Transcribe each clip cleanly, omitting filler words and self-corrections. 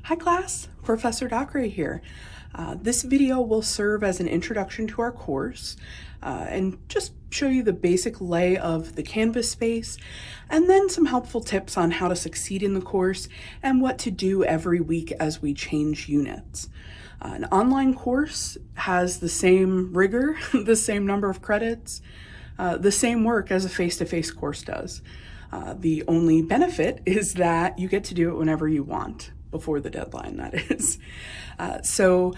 Hi class, Professor Dockery here. This video will serve as an introduction to our course and just show you the basic lay of the Canvas space and then some helpful tips on how to succeed in the course and what to do every week as we change units. An online course has the same rigor, the same number of credits, the same work as a face-to-face course does. The only benefit is that you get to do it whenever you want, before the deadline, that is. So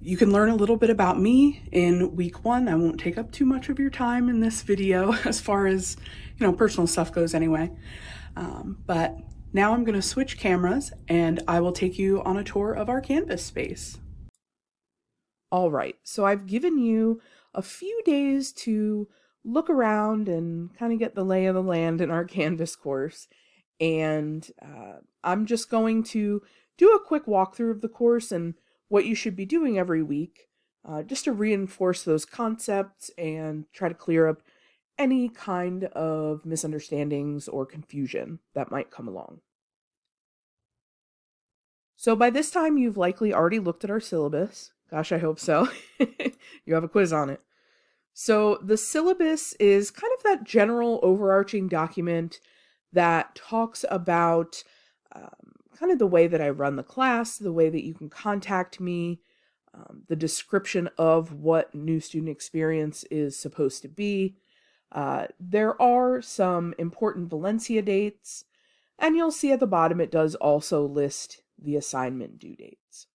you can learn a little bit about me in week one. I won't take up too much of your time in this video as far as, personal stuff goes anyway. But now I'm going to switch cameras and I will take you on a tour of our Canvas space. All right, so I've given you a few days to look around and kind of get the lay of the land in our Canvas course. And I'm just going to do a quick walkthrough of the course and what you should be doing every week, just to reinforce those concepts and try to clear up any kind of misunderstandings or confusion that might come along. So by this time, you've likely already looked at our syllabus. Gosh, I hope so. You have a quiz on it. So the syllabus is kind of that general overarching document that talks about kind of the way that I run the class, the way that you can contact me, the description of what new student experience is supposed to be. There are some important Valencia dates, and you'll see at the bottom it does also list the assignment due dates.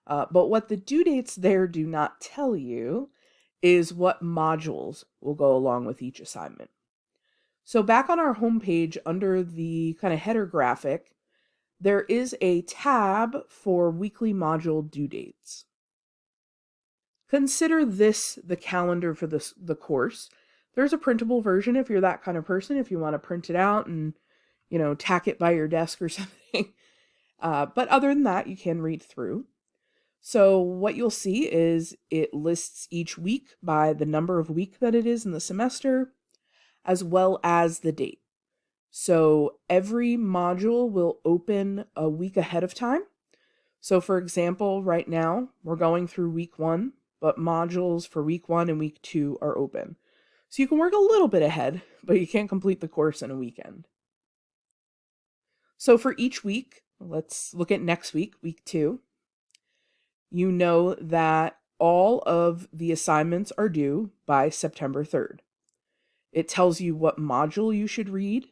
But what the due dates there do not tell you is what modules will go along with each assignment. So back on our homepage under the kind of header graphic, there is a tab for weekly module due dates. Consider this the calendar for the course. There's a printable version if you're that kind of person, if you want to print it out and, tack it by your desk or something. But other than that, you can read through. So what you'll see is it lists each week by the number of week that it is in the semester, as well as the date. So every module will open a week ahead of time. So for example, right now we're going through week 1, but modules for week 1 and week 2 are open. So you can work a little bit ahead, but you can't complete the course in a weekend. So for each week, let's look at next week, week 2. You know that all of the assignments are due by September 3rd. It tells you what module you should read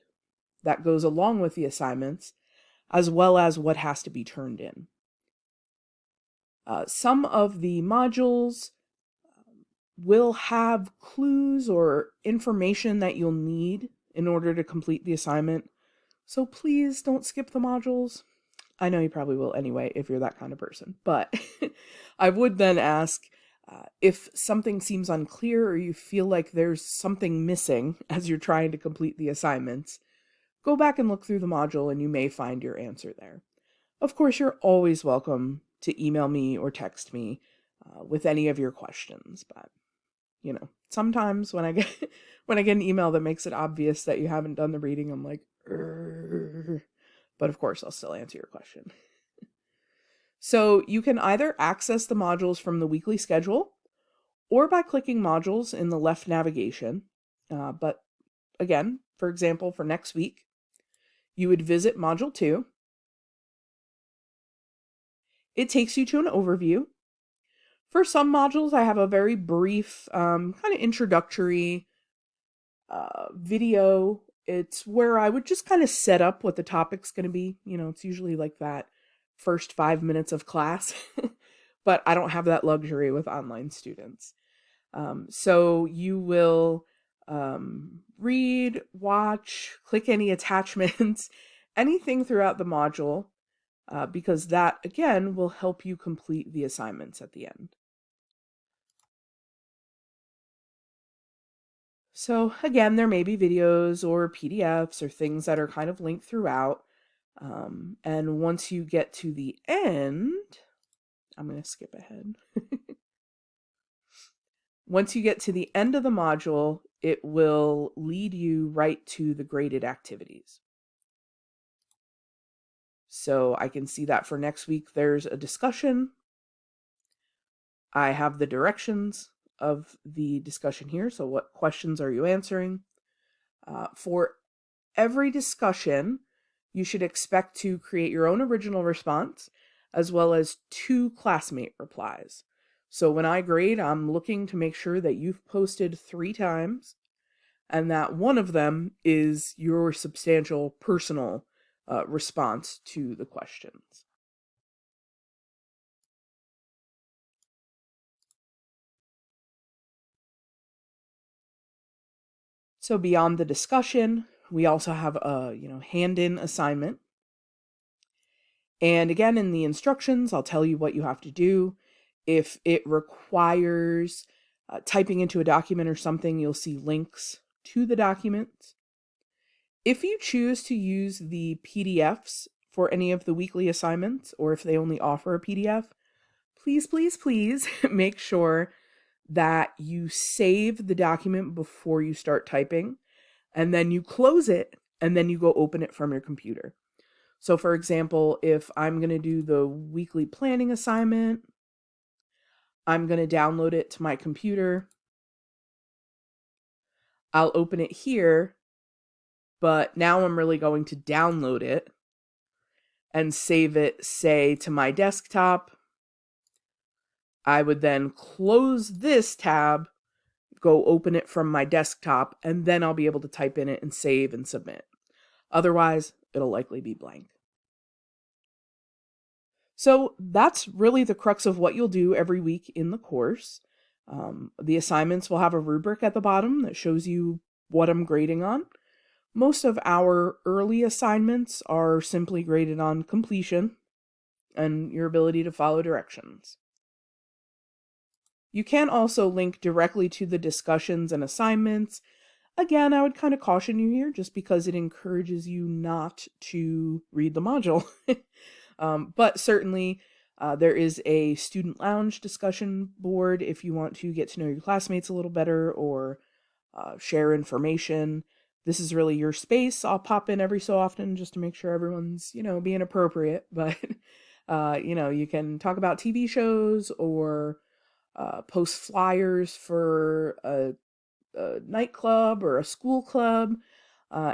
that goes along with the assignments, as well as what has to be turned in. Some of the modules will have clues or information that you'll need in order to complete the assignment, so please don't skip the modules. I know you probably will anyway if you're that kind of person, but I would then ask if something seems unclear or you feel like there's something missing as you're trying to complete the assignments, go back and look through the module and you may find your answer there. Of course, you're always welcome to email me or text me with any of your questions, but sometimes when I get an email that makes it obvious that you haven't done the reading, I'm like, but of course I'll still answer your question. So you can either access the modules from the weekly schedule or by clicking modules in the left navigation. But again, for example, for next week, you would visit module 2. It takes you to an overview. For some modules, I have a very brief kind of introductory video. It's where I would just kind of set up what the topic's going to be. It's usually like that first 5 minutes of class, but I don't have that luxury with online students. So you will read, watch, click any attachments, anything throughout the module, because that, again, will help you complete the assignments at the end. So again, there may be videos or PDFs or things that are kind of linked throughout. And once you get to the end, I'm going to skip ahead. Once you get to the end of the module, it will lead you right to the graded activities. So I can see that for next week, there's a discussion. I have the directions of the discussion here. So what questions are you answering? For every discussion, you should expect to create your own original response as well as 2 classmate replies. So when I grade, I'm looking to make sure that you've posted 3 times and that one of them is your substantial personal response to the questions. So beyond the discussion, we also have a hand-in assignment. And again, in the instructions, I'll tell you what you have to do. If it requires typing into a document or something, you'll see links to the documents. If you choose to use the PDFs for any of the weekly assignments, or if they only offer a PDF, please, please, please make sure that you save the document before you start typing, and then you close it, and then you go open it from your computer. So for example, if I'm going to do the weekly planning assignment, I'm going to download it to my computer. I'll open it here, but now I'm really going to download it and save it, say, to my desktop. I would then close this tab, go open it from my desktop, and then I'll be able to type in it and save and submit. Otherwise, it'll likely be blank. So that's really the crux of what you'll do every week in the course. The assignments will have a rubric at the bottom that shows you what I'm grading on. Most of our early assignments are simply graded on completion and your ability to follow directions. You can also link directly to the discussions and assignments. Again, I would kind of caution you here just because it encourages you not to read the module. But certainly there is a student lounge discussion board if you want to get to know your classmates a little better or share information. This is really your space. I'll pop in every so often just to make sure everyone's, being appropriate. But, you can talk about TV shows or post flyers for a nightclub or a school club,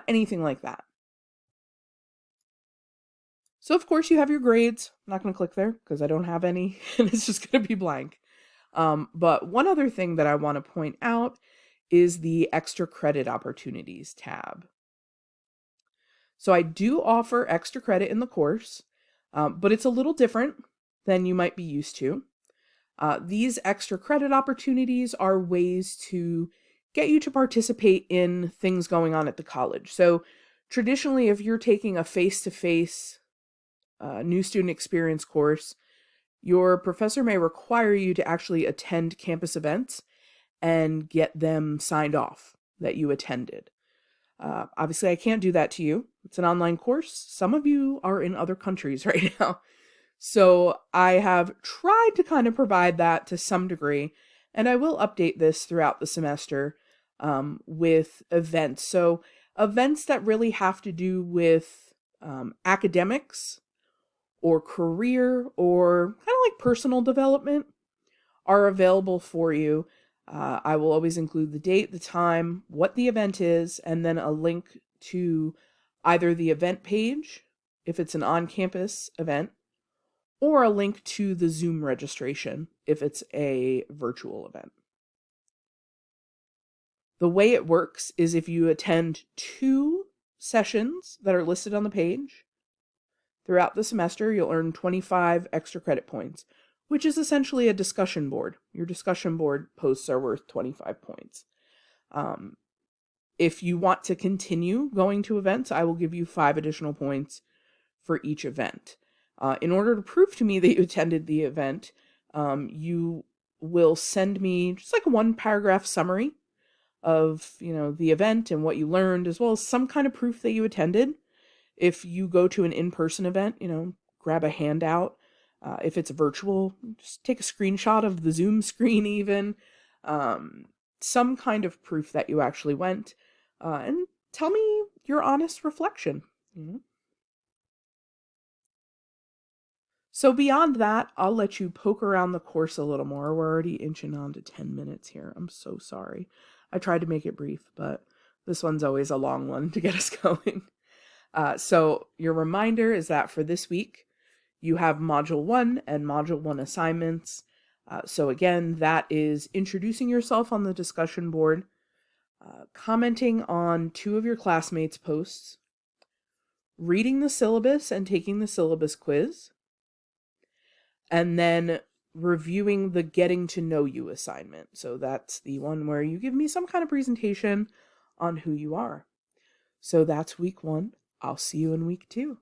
anything like that. So of course you have your grades. I'm not going to click there because I don't have any and it's just going to be blank. But one other thing that I want to point out is the extra credit opportunities tab. So I do offer extra credit in the course, but it's a little different than you might be used to. These extra credit opportunities are ways to get you to participate in things going on at the college. So traditionally, if you're taking a face-to-face new student experience course, your professor may require you to actually attend campus events and get them signed off that you attended. Obviously, I can't do that to you. It's an online course. Some of you are in other countries right now. So I have tried to kind of provide that to some degree, and I will update this throughout the semester with events. So events that really have to do with academics or career or kind of like personal development are available for you. I will always include the date, the time, what the event is, and then a link to either the event page, if it's an on-campus event, or a link to the Zoom registration, if it's a virtual event. The way it works is if you attend 2 sessions that are listed on the page throughout the semester, you'll earn 25 extra credit points, which is essentially a discussion board. Your discussion board posts are worth 25 points. If you want to continue going to events, I will give you 5 additional points for each event. In order to prove to me that you attended the event, you will send me just like a 1-paragraph summary of, the event and what you learned, as well as some kind of proof that you attended. If you go to an in-person event, grab a handout. If it's virtual, just take a screenshot of the Zoom screen even. Some kind of proof that you actually went. And tell me your honest reflection. So beyond that, I'll let you poke around the course a little more. We're already inching on to 10 minutes here. I'm so sorry. I tried to make it brief, but this one's always a long one to get us going. So your reminder is that for this week, you have Module 1 and Module 1 assignments. So again, that is introducing yourself on the discussion board, commenting on 2 of your classmates' posts, reading the syllabus and taking the syllabus quiz, and then reviewing the getting to know you assignment. So that's the one where you give me some kind of presentation on who you are. So that's week 1. I'll see you in week 2.